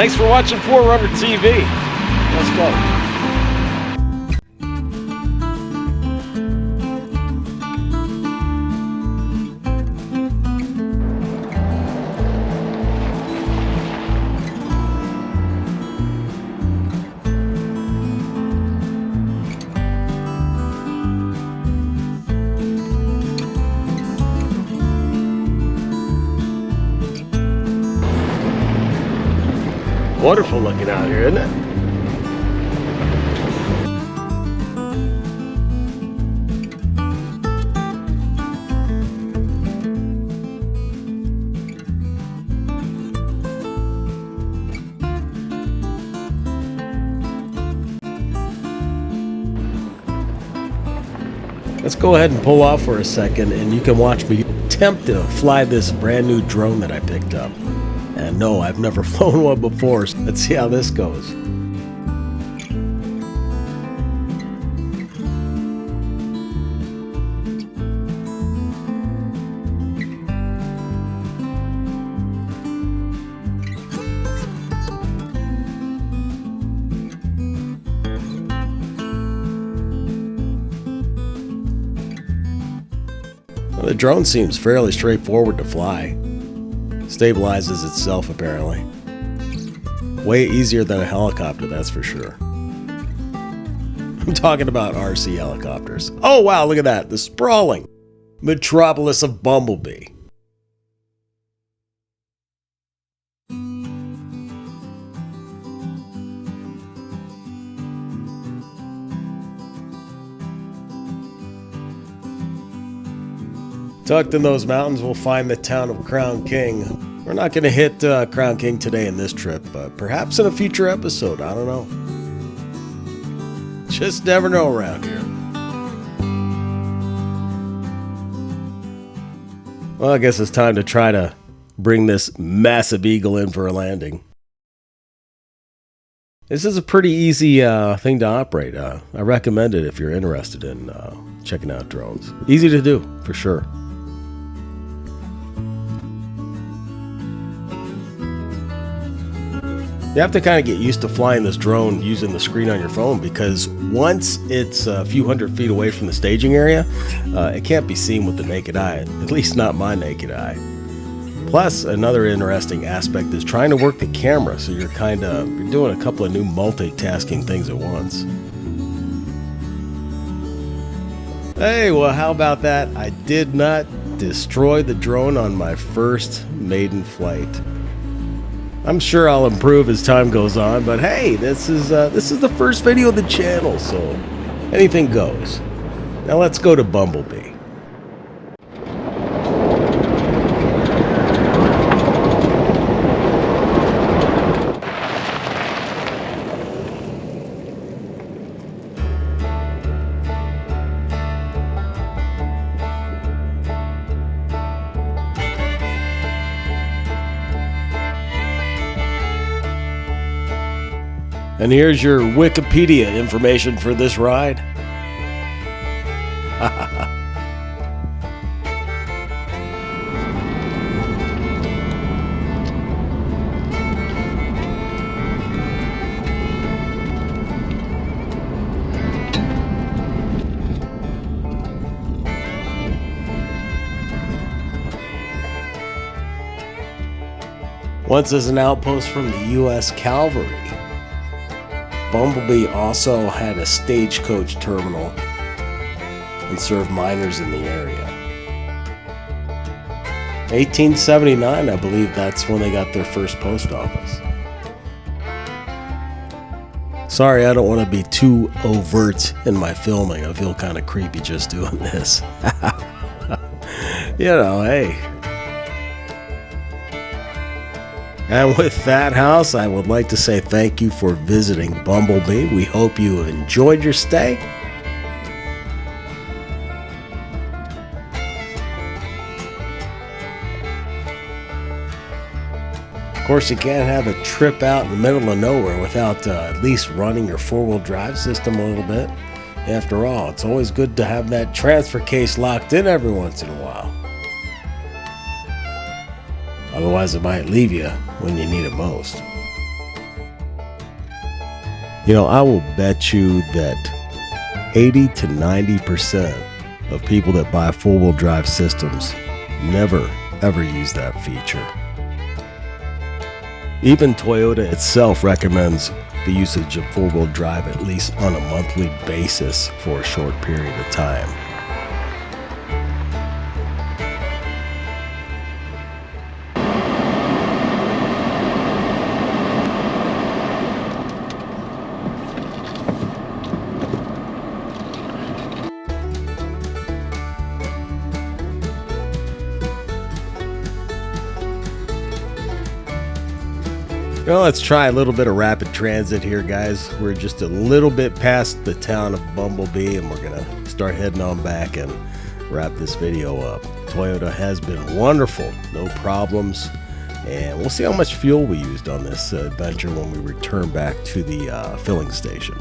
Thanks for watching 4Runner TV. Let's go. Wonderful looking out here, isn't it? Let's go ahead and pull off for a second and you can watch me attempt to fly this brand new drone that I picked up. And no, I've never flown one before, so let's see how this goes. Well, the drone seems fairly straightforward to fly. Stabilizes itself apparently. Way easier than a helicopter, that's for sure. I'm talking about RC helicopters. Oh wow, look at that, the sprawling metropolis of Bumble Bee. Tucked in those mountains, we'll find the town of Crown King. We're not going to hit Crown King today in this trip, but perhaps in a future episode. I don't know. Just never know around here. Well, I guess it's time to try to bring this massive eagle in for a landing. This is a pretty easy thing to operate. I recommend it if you're interested in checking out drones. Easy to do, for sure. You have to kind of get used to flying this drone using the screen on your phone, because once it's a few hundred feet away from the staging area, it can't be seen with the naked eye, at least not my naked eye. Plus, another interesting aspect is trying to work the camera, so you're doing a couple of new multitasking things at once. Hey, well, how about that? I did not destroy the drone on my first maiden flight. I'm sure I'll improve as time goes on, but hey, this is the first video of the channel, so anything goes. Now let's go to Bumble Bee. And here's your Wikipedia information for this ride. Once as an outpost from the U.S. Cavalry, Bumble Bee also had a stagecoach terminal and served miners in the area. 1879, I believe that's when they got their first post office. Sorry, I don't want to be too overt in my filming. I feel kind of creepy just doing this. You know, hey. And with that, house, I would like to say thank you for visiting Bumble Bee. We hope you enjoyed your stay. Of course, you can't have a trip out in the middle of nowhere without at least running your four-wheel drive system a little bit. After all, it's always good to have that transfer case locked in every once in a while. Otherwise, it might leave you when you need it most. I will bet you that 80 to 90% of people that buy four-wheel drive systems never, ever use that feature. Even Toyota itself recommends the usage of four-wheel drive at least on a monthly basis for a short period of time. Well, let's try a little bit of rapid transit here, guys. We're just a little bit past the town of Bumble Bee, and we're going to start heading on back and wrap this video up. Toyota has been wonderful, no problems, and we'll see how much fuel we used on this adventure when we return back to the filling station.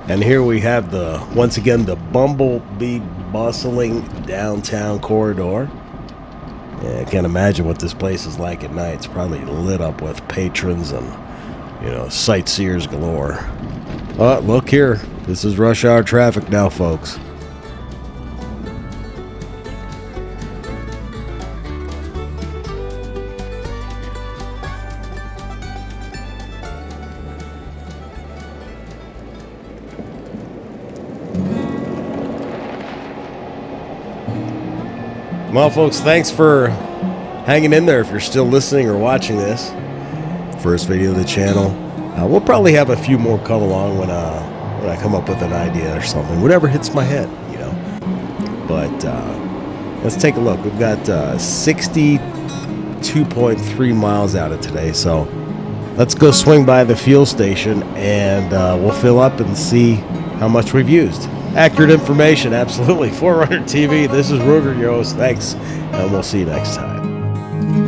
And here we have once again, the Bumble Bee bustling downtown corridor. Yeah, I can't imagine what this place is like at night. It's probably lit up with patrons and, sightseers galore. Oh, look here. This is rush hour traffic now, folks. Well, folks, thanks for hanging in there if you're still listening or watching this. First video of the channel. We'll probably have a few more come along when I come up with an idea or something. Whatever hits my head, But let's take a look. We've got 62.3 miles out of today. So let's go swing by the fuel station and we'll fill up and see how much we've used. Accurate information, absolutely. 4RunnerTV, this is Ruger, your host. Thanks, and we'll see you next time.